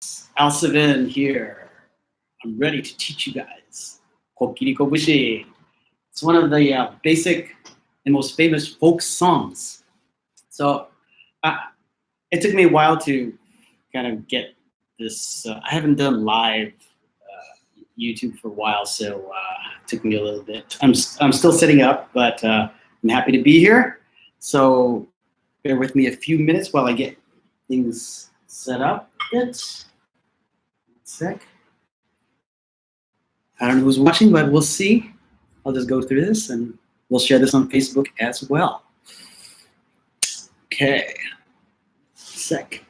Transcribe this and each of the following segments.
Al7 here. I'm ready to teach you guys Kokiriko-bushi. It's one of the basic and most famous folk songs. So it took me a while to kind of get this. I haven't done live YouTube for a while, so it took me a little bit. I'm still setting up, but I'm happy to be here. So bear with me a few minutes while I get things set up. One sec. I don't know who's watching, but we'll see. I'll just go through this and we'll share this on Facebook as well. Okay. Sec.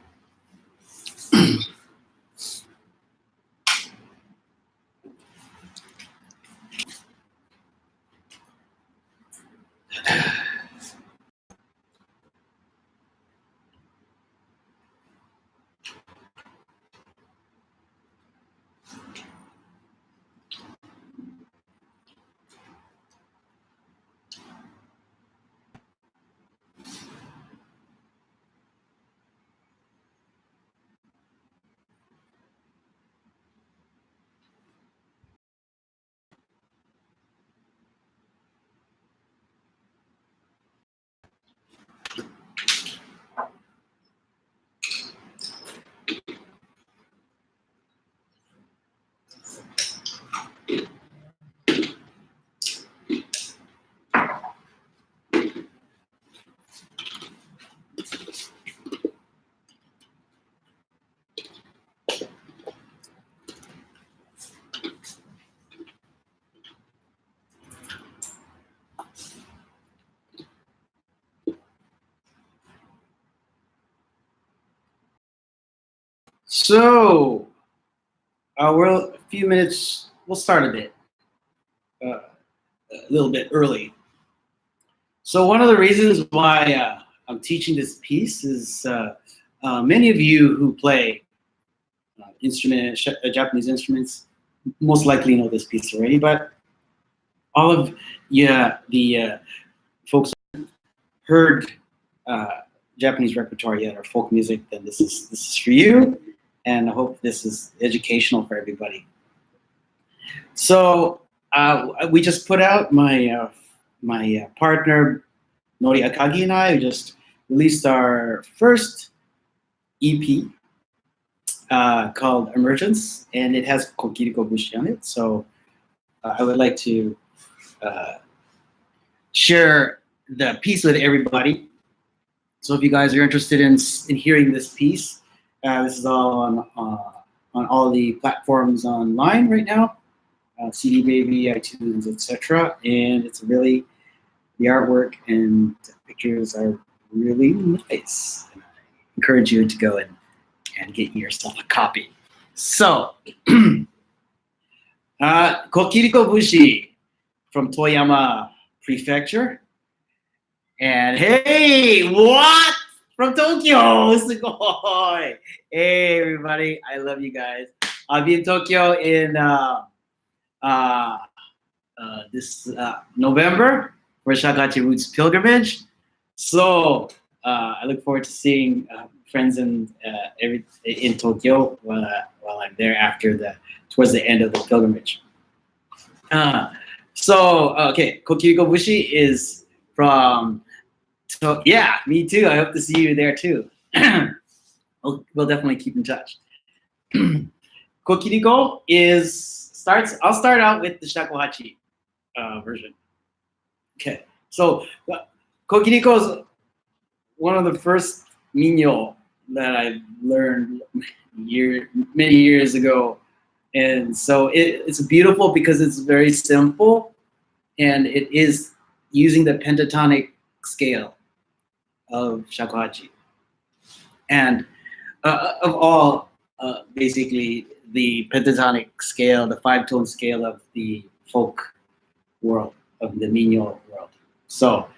So we're a few minutes. We'll start a little bit early. So one of the reasons why I'm teaching this piece is many of you who play Japanese instruments most likely know this piece already, but all of the folks heard Japanese repertoire yet or folk music, then this is for you, and I hope this is educational for everybody. So we just put out my partner Nori Akagi and I just released our first EP called Emergence, and it has Kokiriko-bushi on it. So I would like to share the piece with everybody. So if you guys are interested in hearing this piece, this is all on all the platforms online right now, CD Baby, iTunes, etc. And it's really, the artwork and the pictures are really nice. I encourage you to go and get yourself a copy. So, Kokiriko-bushi from Toyama Prefecture. And hey, what? From Tokyo, sugoi! Hey, everybody, I love you guys. I'll be in Tokyo in this November for Shakuhachi Roots Pilgrimage. So I look forward to seeing friends in Tokyo while I'm there towards the end of the pilgrimage. Okay, Kokiriko-bushi is from. So yeah, me too. I hope to see you there too. We'll definitely keep in touch. Kokiriko I'll start out with the Shakuhachi version. Okay, so Kokiriko is one of the first minyo that I learned many years ago, and so it's beautiful because it's very simple, and it is using the pentatonic scale of Shakuhachi, and of all basically the pentatonic scale, the 5-tone scale of the folk world, of the minyo world. So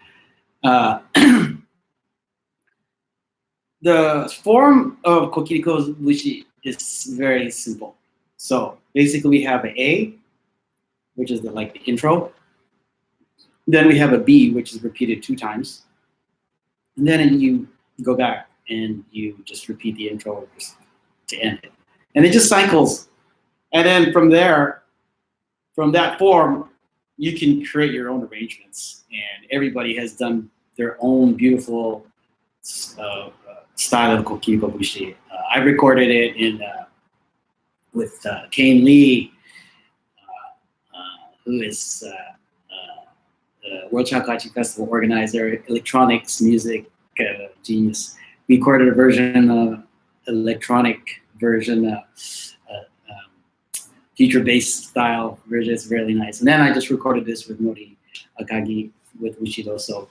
the form of Kokiriko-bushi is very simple. So basically we have an A, which is the intro. Then we have a B, which is repeated 2 times. And then you go back and you just repeat the intro to end it. and it just cycles. And then from there, from that form, you can create your own arrangements. And everybody has done their own beautiful style of Kokiriko-bushi. I recorded it in with Kane Lee, who is the World Shakuhachi Festival organizer, electronics music genius. We recorded a version, electronic version, future-based style version. It's really nice. And then I just recorded this with Mori Akagi with Ushido. So,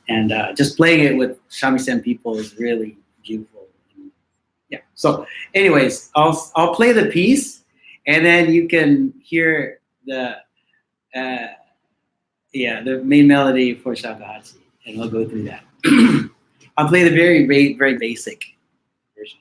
and just playing it with Shamisen people is really beautiful. Yeah. So, anyways, I'll play the piece, and then you can hear the the main melody for Shakuhachi, and I'll go through that. I'll play the very very basic version.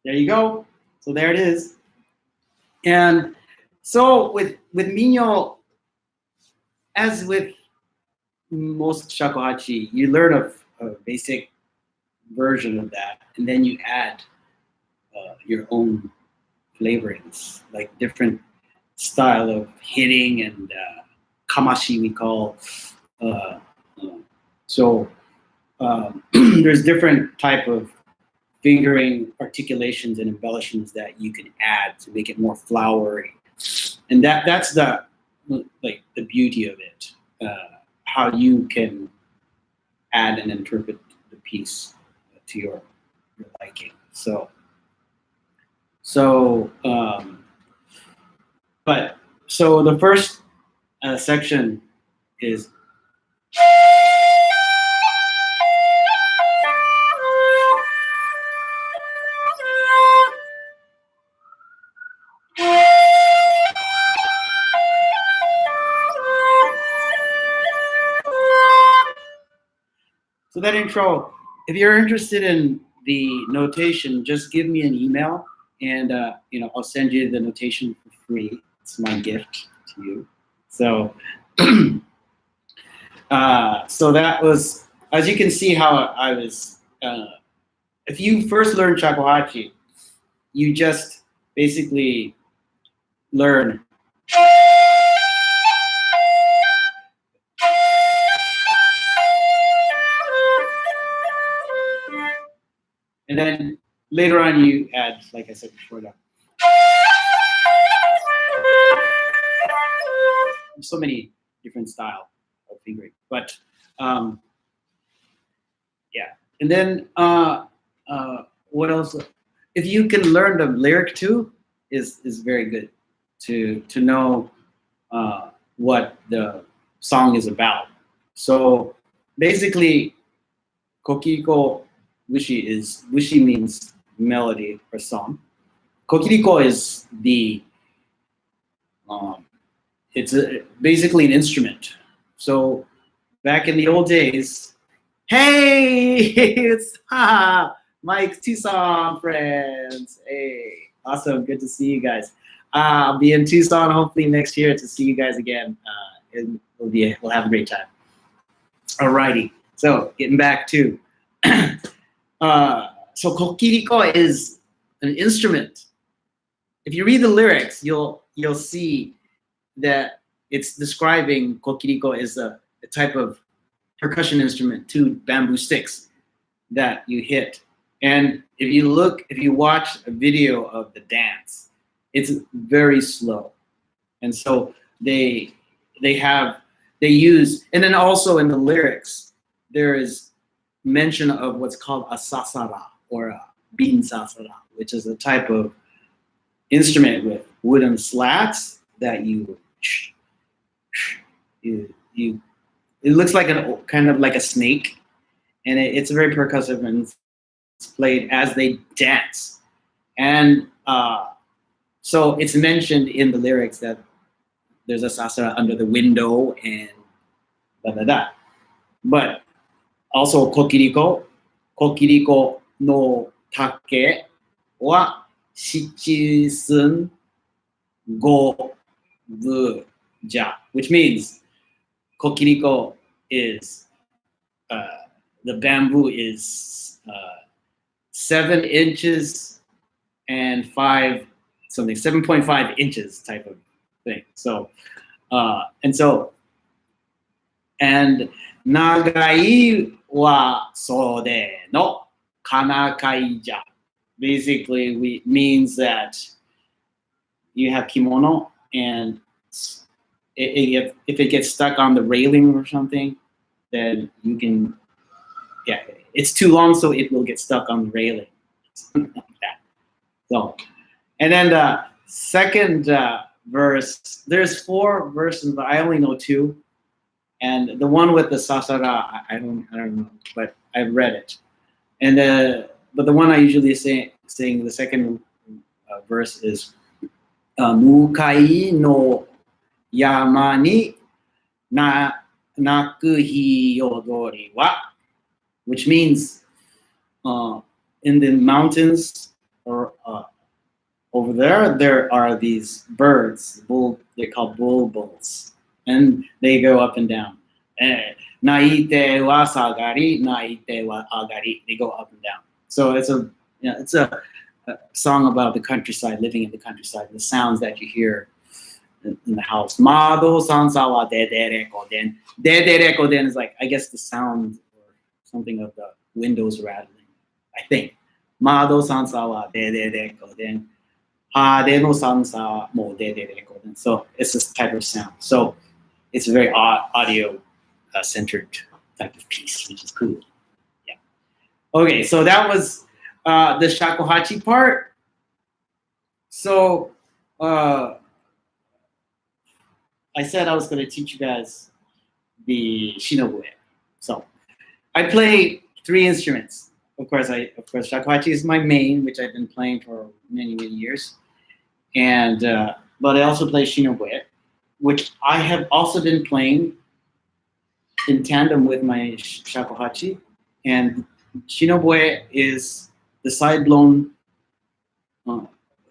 There you go. So there it is. And so with Minyo, as with most shakuhachi, you learn a basic version of that, and then you add your own flavorings, like different style of hitting and kamashi we call. There's different type of fingering articulations and embellishments that you can add to make it more flowery, and that's the beauty of it. How you can add and interpret the piece to your liking. So the first section is. So that intro, if you're interested in the notation, just give me an email, and I'll send you the notation for free. It's my gift to you. So, so that was, as you can see, how I was. If you first learn shakuhachi, you just basically learn. And then later on, you add, like I said before, that. There's so many different style of fingering, but yeah. And then what else? If you can learn the lyric too, is very good to know what the song is about. So basically, Kokiriko-bushi bushi means melody or song. Kokiriko is the it's basically an instrument. So back in the old days, hey, it's Mike's Tucson friends. Hey, awesome, good to see you guys. I'll be in Tucson hopefully next year to see you guys again. And we'll have a great time. Alrighty, so getting back to so Kokiriko is an instrument. If you read the lyrics, you'll see that it's describing Kokiriko as a type of percussion instrument, two bamboo sticks that you hit And if you watch a video of the dance, it's very slow. And so they use, and then also in the lyrics, there is mention of what's called a sasara or a bin sasara, which is a type of instrument with wooden slats that you it looks like kind of like a snake, and it's very percussive, and it's played as they dance. And so it's mentioned in the lyrics that there's a sasara under the window and da da da. But also Kokiriko no take wa shichisun go vuja, which means Kokiriko is the bamboo is 7 inches and 7.5 inches type of thing. So and nagai wa sode no kanakaija basically means that you have kimono, and if it gets stuck on the railing or something, then you can, it's too long, so it will get stuck on the railing. Something like that. So, and then the second verse, there's 4 verses, but I only know 2. And the one with the sasara, I don't know, but I've read it. And but the one I usually sing the second verse is Mukai no yama ni naku hiyodori wa, which means in the mountains or over there are these birds, they're called bulbuls, and they go up and down. Naite wa sagari, naite wa agari. They go up and down. So it's a song about the countryside, living in the countryside, the sounds that you hear in the house. Mado sansa wa dedereko den. Dedereko den is like, I guess, the sound or something of the windows rattling, I think. Mado sansa wa dedereko den. Hade no sansa mo dedereko den. So it's this type of sound. So it's a very audio centered type of piece, which is cool. Yeah. Okay, so that was the shakuhachi part. So I said I was going to teach you guys the Shinobue. So I play 3 instruments. Of course, shakuhachi is my main, which I've been playing for many years, and but I also play Shinobue, which I have also been playing in tandem with my shakuhachi. And Shinobue is the side-blown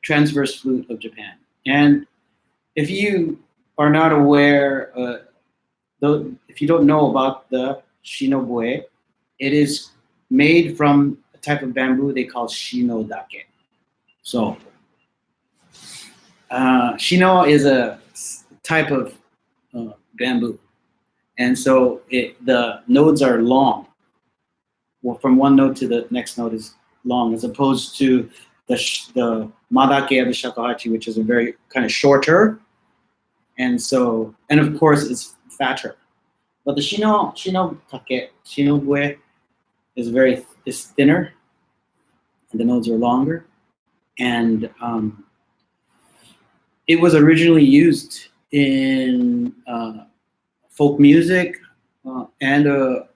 transverse flute of Japan. And if you are not aware, if you don't know about the Shinobue, it is made from a type of bamboo they call shinodake. So shino is a type of bamboo, and so the nodes are long. Well, from one note to the next note is long, as opposed to the madake of the shakuhachi, which is a very kind of shorter, and of course it's fatter. But the Shinobue is thinner, and the nodes are longer, and it was originally used in folk music, and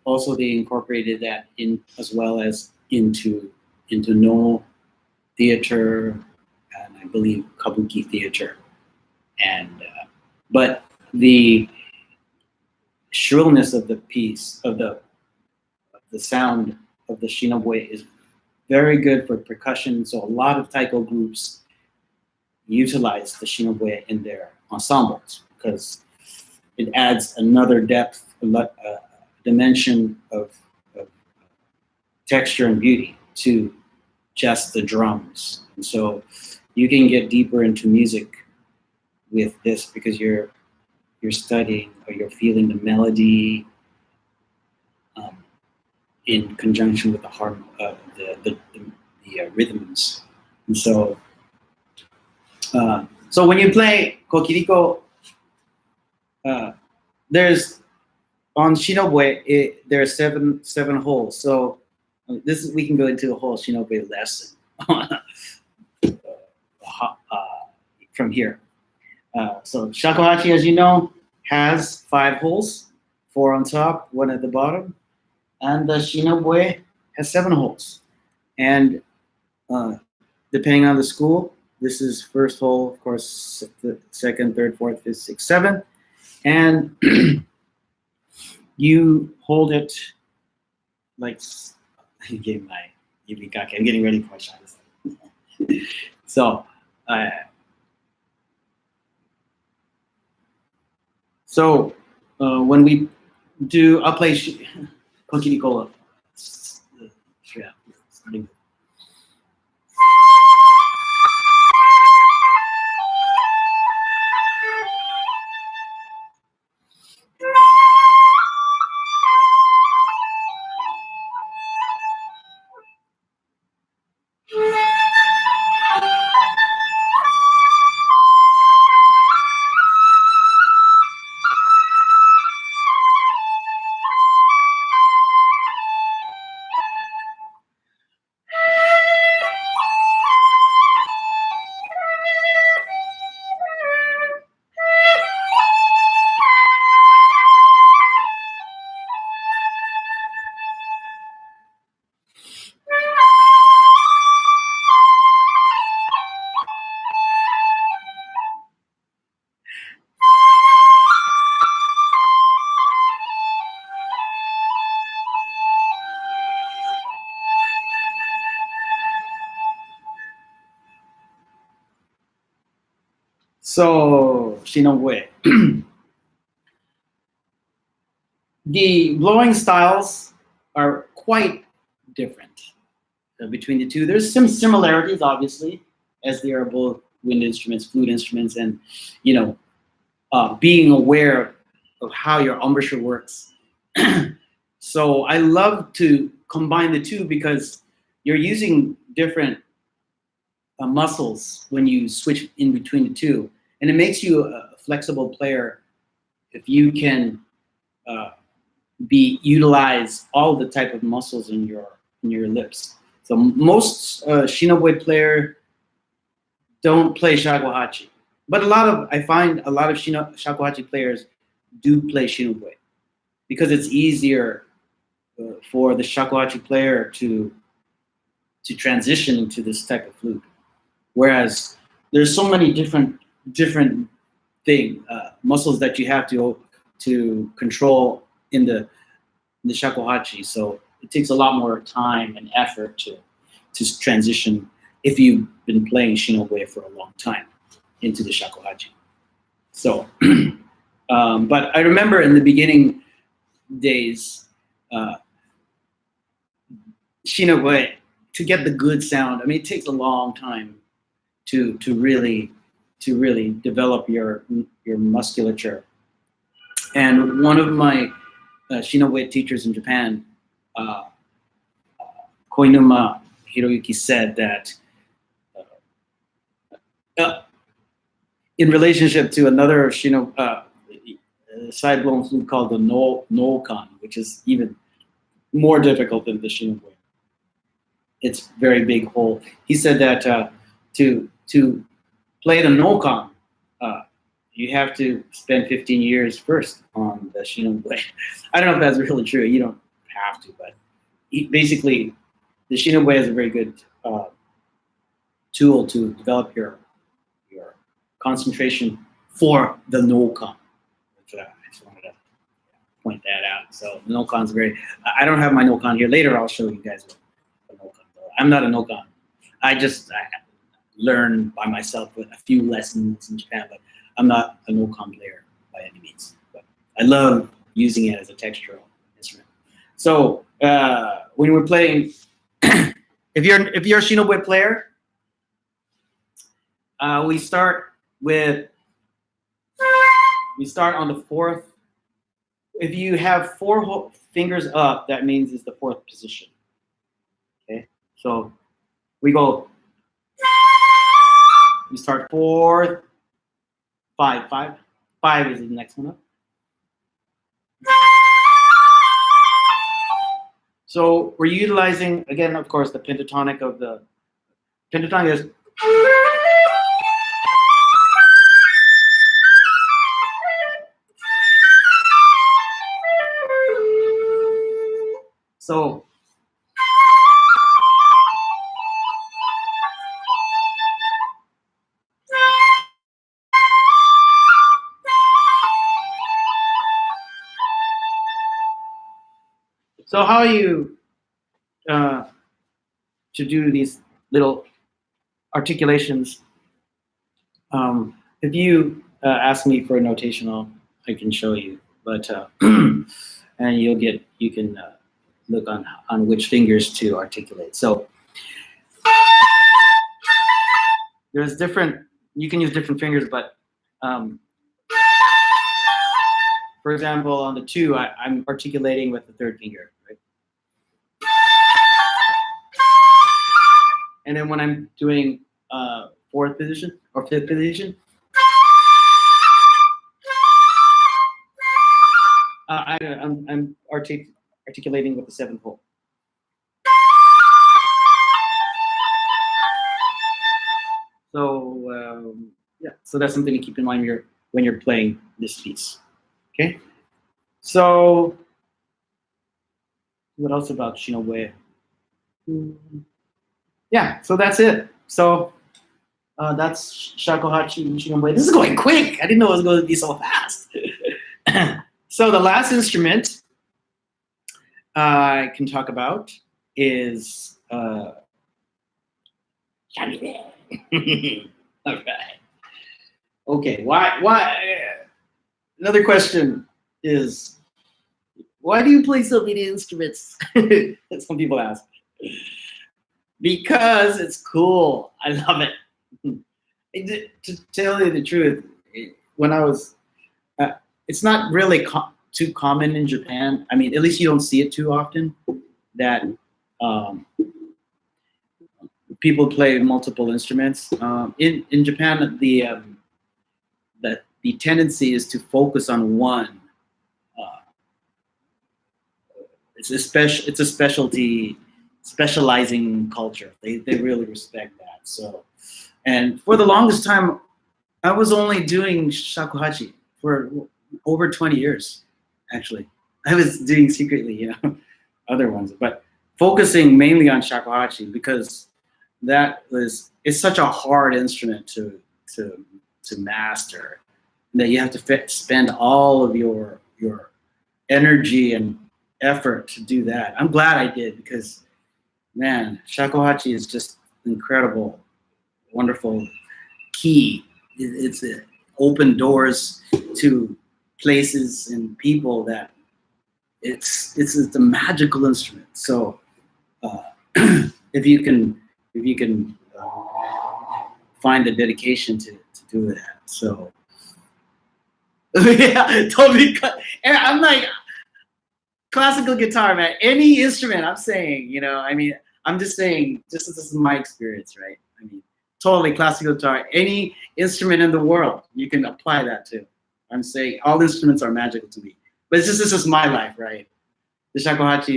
also they incorporated that in as well as into no theater, and I believe kabuki theater, and but the shrillness of the piece of the sound of the Shinobue is very good for percussion. So a lot of taiko groups utilize the Shinobue in their ensembles because it adds another depth, dimension of texture and beauty to just the drums. And so you can get deeper into music with this because you're studying or you're feeling the melody. in conjunction with the rhythms. And so, so when you play Kokiriko, there's on Shinobue, there are seven holes. So this is, we can go into a whole Shinobue lesson from here. So Shakuhachi, as you know, has 5 holes, 4 on top, 1 at the bottom, and the Shinobue has 7 holes. And depending on the school, this is first hole, of course, the second, third, fourth, fifth, sixth, seventh, and you hold it like I'm getting ready for a shot. So. When we do, I'll play Kokiriko. Yeah, starting. So, Shinobue. The blowing styles are quite different between the two. There's some similarities, obviously, as they are both wind instruments, flute instruments, and, you know, being aware of how your embouchure works. So I love to combine the two because you're using different muscles when you switch in between the two, and it makes you a flexible player if you can utilize all the type of muscles in your lips. So most Shinobue player don't play shakuhachi, but I find a lot of shakuhachi players do play Shinobue because it's easier for the shakuhachi player to transition into this type of flute. Whereas there's so many different muscles that you have to control in the shakuhachi. So it takes a lot more time and effort to transition if you've been playing Shinobue for a long time into the shakuhachi. So, but I remember in the beginning days, Shinobue, to get the good sound, I mean, it takes a long time to really develop your musculature. And one of my Shinobue teachers in Japan, Koinuma Hiroyuki, said that in relationship to another side-blown flute called the no-kan, which is even more difficult than the Shinobue. It's very big hole. He said that to play the no-kan, you have to spend 15 years first on the Shinobue. I don't know if that's really true. You don't have to, but basically, the Shinobue is a very good tool to develop your concentration for the no-kan. I just wanted to point that out. So the no-kan's I don't have my no-kan here. Later, I'll show you guys what a no-kan is. I'm not a no-kan. I learn by myself with a few lessons in Japan, but I'm not a no-kan player by any means. But I love using it as a textural instrument. So when we're playing, if you're a Shinobue player, we start on the 4th if you have four fingers up, that means it's the fourth position. Okay, so we go. We start fourth, five. Five is the next one up. So we're utilizing, again, of course, the pentatonic of the pentatonic is. So how you to do these little articulations? If you ask me for a notation, I can show you, but and you can look on which fingers to articulate. So there's different. You can use different fingers, but for example, on the 2, I'm articulating with the 3rd finger, right? And then when I'm doing 4th position or 5th position, I'm articulating with the 7th hole. So yeah, so that's something to keep in mind when you're playing this piece. Okay. So what else about Shinobue? Yeah, so that's it. So that's Shakuhachi and Shinobue. This is going quick. I didn't know it was going to be so fast. So the last instrument I can talk about is Shamisen. All right. Okay. Why? Another question is, why do you play so many instruments? Some people ask. Because it's cool. I love it. To tell you the truth, when I was, it's not really too common in Japan. I mean, at least you don't see it too often that people play multiple instruments. In Japan, the tendency is to focus on one. It's a specializing culture. They really respect that. So, and for the longest time, I was only doing shakuhachi for over 20 years, actually. I was doing secretly, other ones, but focusing mainly on shakuhachi because it's such a hard instrument to master that you have to spend all of your energy and effort to do that. I'm glad I did because, man, shakuhachi is just incredible, wonderful key. It's open doors to places and people that it's a magical instrument. So if you can find the dedication to do that. So yeah, totally. And I'm like, classical guitar, man. Any instrument, I'm saying, I mean, I'm just saying, this is my experience, right? I mean, totally classical guitar. Any instrument in the world, you can apply that to. I'm saying all instruments are magical to me. But it's just, this is my life, right? The shakuhachi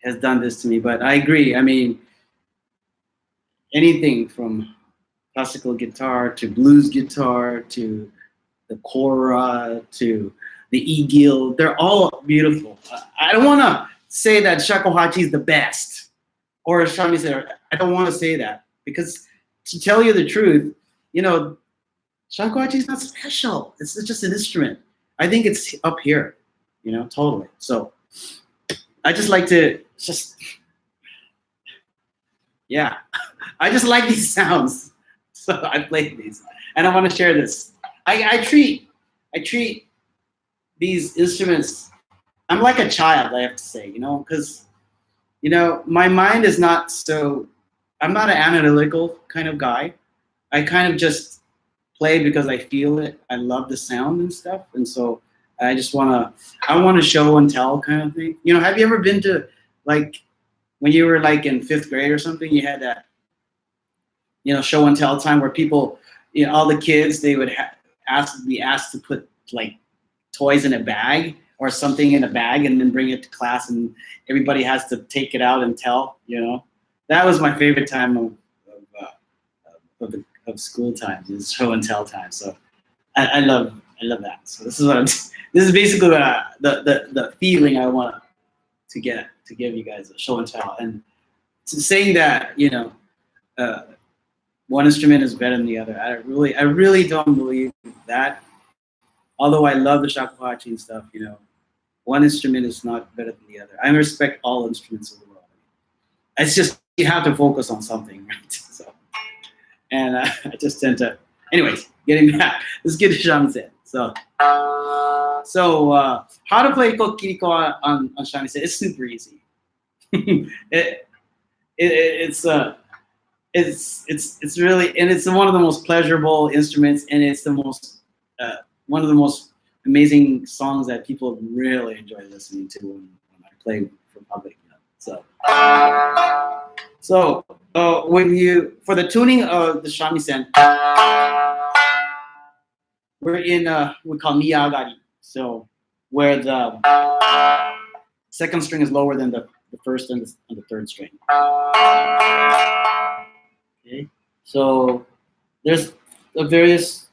has done this to me. But I agree. I mean, anything from classical guitar to blues guitar to the kora to the e-gill, they're all beautiful. I don't want to say that shakuhachi is the best or shamisen. I don't want to say that because, to tell you the truth, shakuhachi is not special. It's just an instrument. I think it's up here, totally. So I just like to yeah, I just like these sounds. So I play these, and I want to share this. I treat these instruments. I'm like a child, I have to say, because my mind is not so. I'm not an analytical kind of guy. I kind of just play because I feel it. I love the sound and stuff, and so I just I want to show and tell kind of thing. You know, have you ever been to like when you were like in 5th grade or something? You had that, you know, show and tell time where people, you know, all the kids they would be asked to put like toys in a bag or something in a bag and then bring it to class, and everybody has to take it out and tell. You know, that was my favorite time of school times, is show and tell time. So I love that. So this is what this is basically the feeling I want to give you guys, a show and tell, and saying that, you know, one instrument is better than the other. I really don't believe that. Although I love the shakuhachi and stuff, you know, one instrument is not better than the other. I respect all instruments of the world. It's just you have to focus on something, right? So, and I just tend to. Anyways, getting back, let's get to Shamisen. So how to play Kokiriko on Shamisen? It's super easy. It's really, and it's one of the most pleasurable instruments, and it's the most one of the most amazing songs that people really enjoy listening to when I play for public. You know? So when you, for the tuning of the shamisen, we're in we call niagari. So where the second string is lower than the first and the third string. Okay, so there's various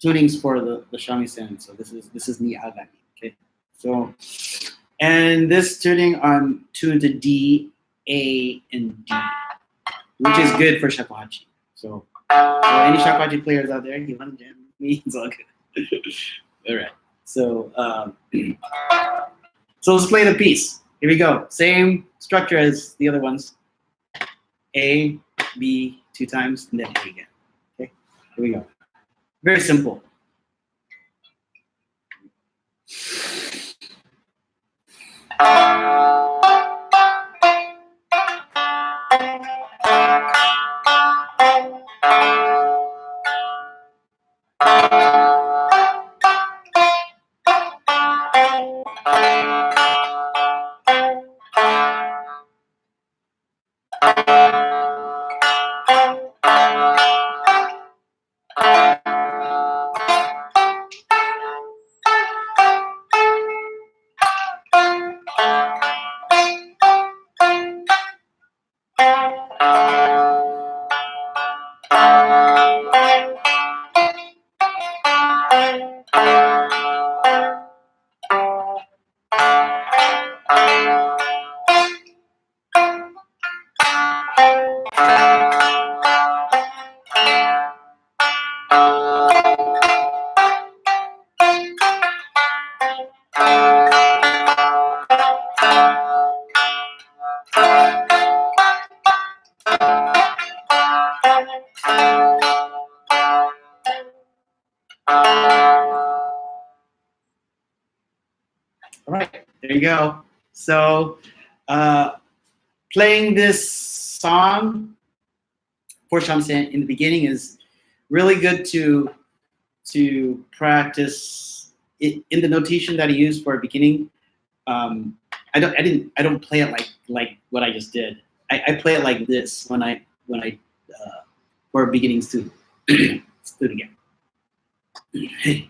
tunings for the shamisen. So this is niagari. Okay, so and this tuning I'm tuned to D, A, and D, which is good for shakuhachi. So any shakuhachi players out there, you want to jam with me? It's all good. All right. So so let's play the piece. Here we go. Same structure as the other ones. A, B 2 times, and then A again. Okay. Here we go. Very simple. All right, there you go. So playing this song for shamisen in the beginning is really good to practice it in the notation that I used for beginning. I don't play it like what I just did. I play it like this when I for beginnings too. Let's do it again. Hey.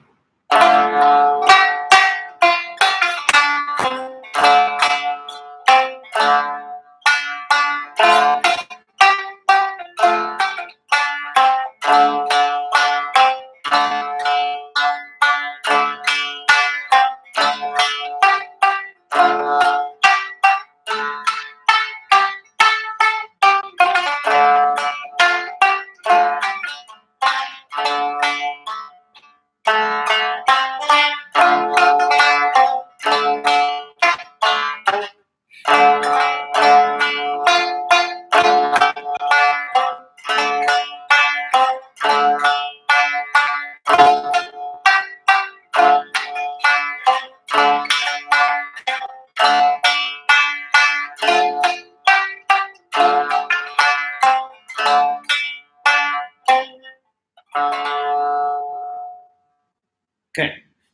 Okay,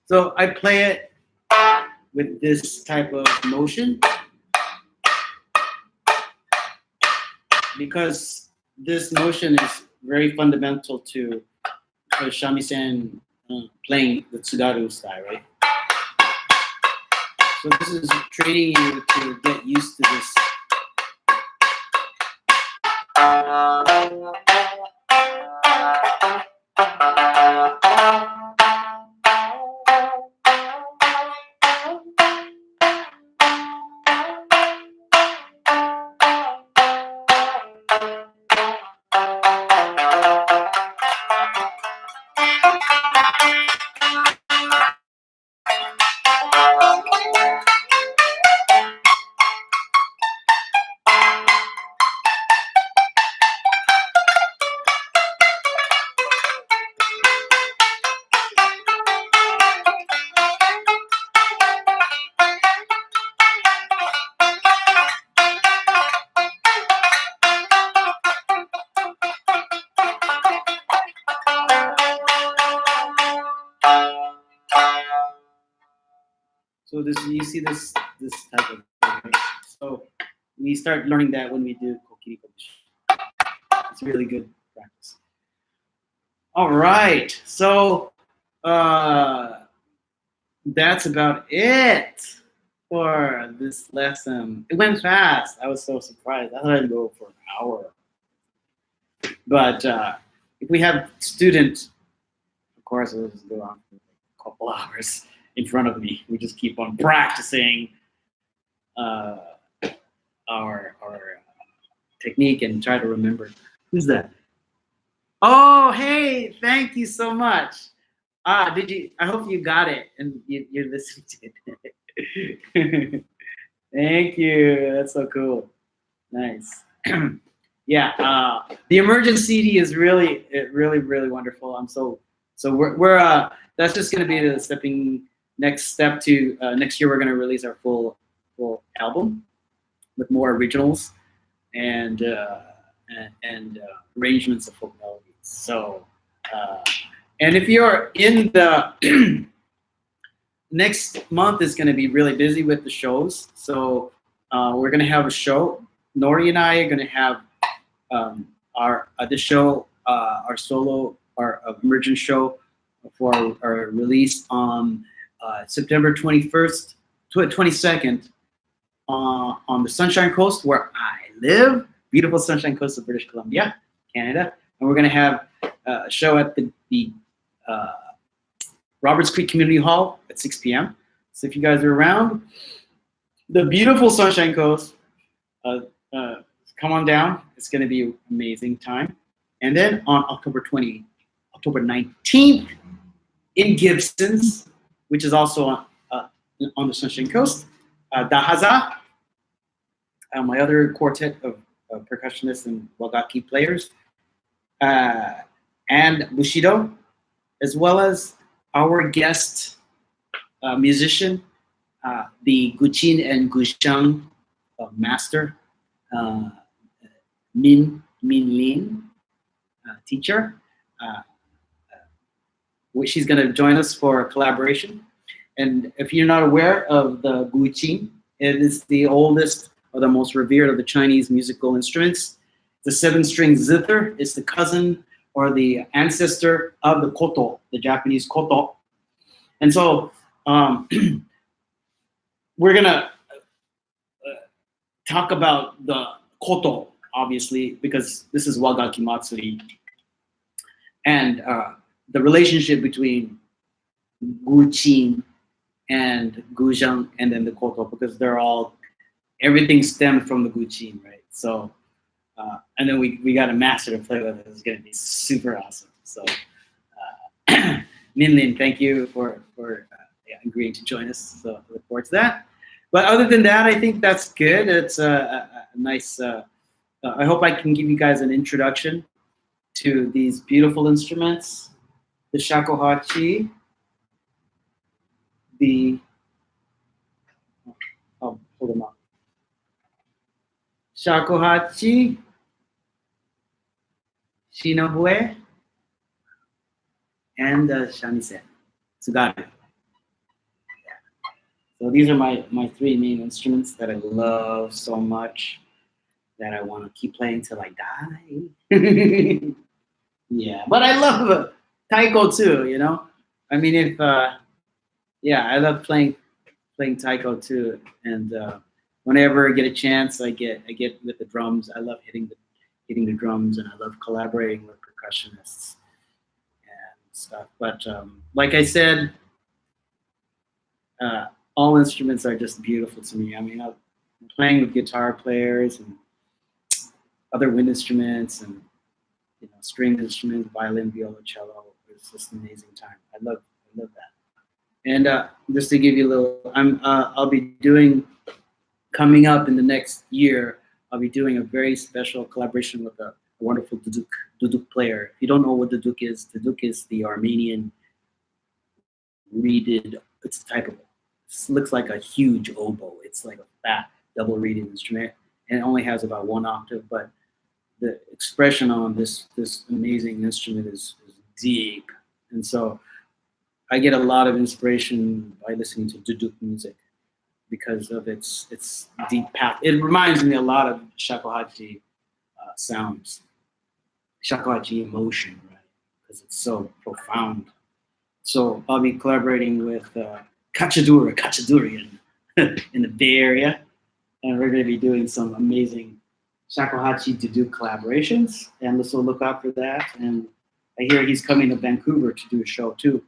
So I play it with this type of motion because this motion is very fundamental to Shamisen playing the Tsugaru style, right? So this is training you to get used to this. So this, you see this type of thing, right? So we start learning that when we do Kokiriko-bushi. It's really good practice. All right, so that's about it for this lesson. It went fast. I was so surprised. I thought I'd go for an hour. But if we have students, of course, it'll just go on for a couple hours in front of me. We just keep on practicing our technique and try to remember. Who's that? Oh, hey! Thank you so much. Did you? I hope you got it and you're listening to it. Thank you. That's so cool. Nice. Yeah. The emergent CD is really wonderful. I'm so we're that's just going to be the next step to next year. We're going to release our full album with more originals and arrangements of folk melodies. So, and if you're in the next month is going to be really busy with the shows. So we're going to have a show. Nori and I are going to have our emergent show for our release on September 21st to 22nd on the Sunshine Coast where I live, beautiful Sunshine Coast of British Columbia, Canada. And we're going to have a show at the Roberts Creek Community Hall at 6 p.m. So if you guys are around the beautiful Sunshine Coast, come on down. It's going to be an amazing time. And then on October 19th in Gibsons, which is also on the Sunshine Coast, Dahaza, my other quartet of percussionists and wagaki players, and Bushido, as well as our guest musician, the Guqin and Gushang master, Min Lin, teacher. She's going to join us for a collaboration. And if you're not aware of the Guqin, it is the oldest or the most revered of the Chinese musical instruments. The 7-string zither is the cousin or the ancestor of the koto, the Japanese koto. And so we're going to talk about the koto, obviously, because this is Wagaki Matsuri. And the relationship between Guqin and Guzhang and then the koto, because they're all, everything stemmed from the Guqin, right? So, and then we got a master to play with. It's going to be super awesome. So, Minlin, thank you for agreeing to join us. So I look forward to that. But other than that, I think that's good. It's a nice, I hope I can give you guys an introduction to these beautiful instruments, the shakuhachi, hold them up. Shakuhachi, Shinobue, and Shamisen, Tsugaru. So these are my three main instruments that I love so much that I want to keep playing till I die. Yeah, but I love taiko too. You know, I mean, if yeah, I love playing taiko too, and whenever I get a chance, I get with the drums. I love hitting the drums, and I love collaborating with percussionists and stuff. But like I said, all instruments are just beautiful to me. I mean, I'm playing with guitar players and other wind instruments and string instruments, violin, viola, cello. It's just an amazing time. I love that. And just to give you a little, I'll be doing coming up in the next year. I'll be doing a very special collaboration with a wonderful duduk player. If you don't know what duduk is the Armenian reeded. It's a type of. It looks like a huge oboe. It's like a fat double reeded instrument, and it only has about one octave. But the expression on this amazing instrument is deep, and so I get a lot of inspiration by listening to duduk music because of its deep path. It reminds me a lot of shakuhachi sounds, shakuhachi emotion, right? Because it's so profound. So I'll be collaborating with Kachadurian in the Bay Area, and we're going to be doing some amazing shakuhachi to do collaborations, and so look out for that. And I hear he's coming to Vancouver to do a show too.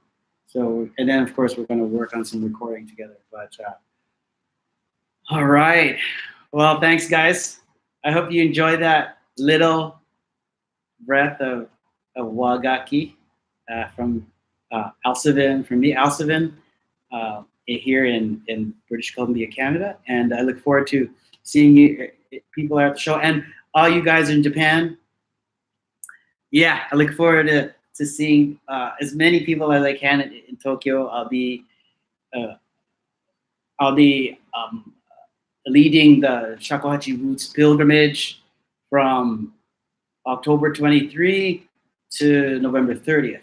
So, and then of course we're going to work on some recording together. But all right, well, thanks guys. I hope you enjoyed that little breath of wagaki from Alsavin, from me, Alsavin, here in British Columbia, Canada. And I look forward to seeing you people at the show, and all you guys in Japan. Yeah, I look forward to seeing as many people as I can in Tokyo. I'll be leading the Shakuhachi Roots pilgrimage from October 23 to November 30th.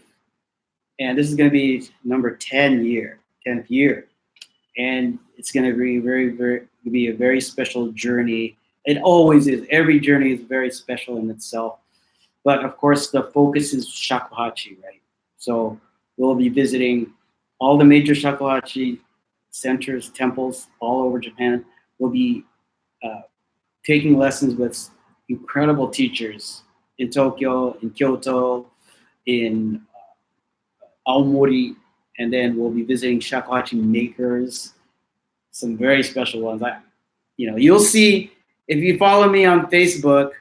And this is going to be number 10th year. And it's going to be a very special journey. It always is. Every journey is very special in itself. But of course, the focus is shakuhachi, right? So we'll be visiting all the major shakuhachi centers, temples all over Japan. We'll be taking lessons with incredible teachers in Tokyo, in Kyoto, in Aomori, and then we'll be visiting shakuhachi makers, some very special ones. You'll see, if you follow me on Facebook,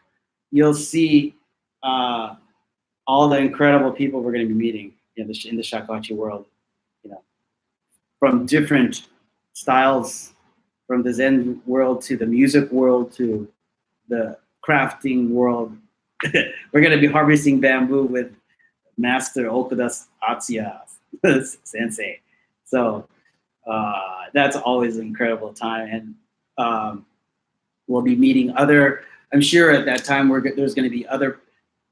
you'll see all the incredible people we're going to be meeting in the shakuhachi world. From different styles, from the Zen world to the music world to the crafting world. We're going to be harvesting bamboo with Master Okuda Atsuya Sensei. So that's always an incredible time. And we'll be meeting I'm sure at that time there's going to be other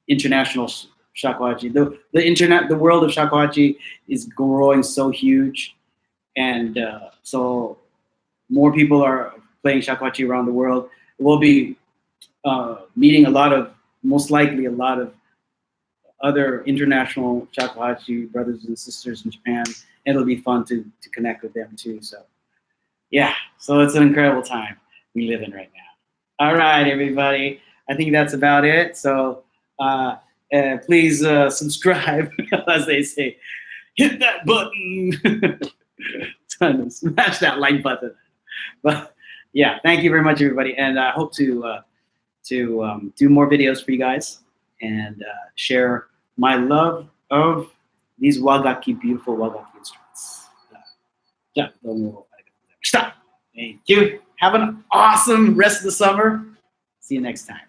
international shakuhachi. The world of shakuhachi is growing so huge. And so more people are playing shakuhachi around the world. We'll be meeting most likely a lot of other international shakuhachi brothers and sisters in Japan. And it'll be fun to connect with them too. So yeah, so it's an incredible time we live in right now. All right, everybody. I think that's about it. So please subscribe, as they say. Hit that button. Smash that like button. But yeah, thank you very much, everybody. And I hope to do more videos for you guys and share my love of these beautiful wagaki instruments. Stop. Thank you. Have an awesome rest of the summer. See you next time.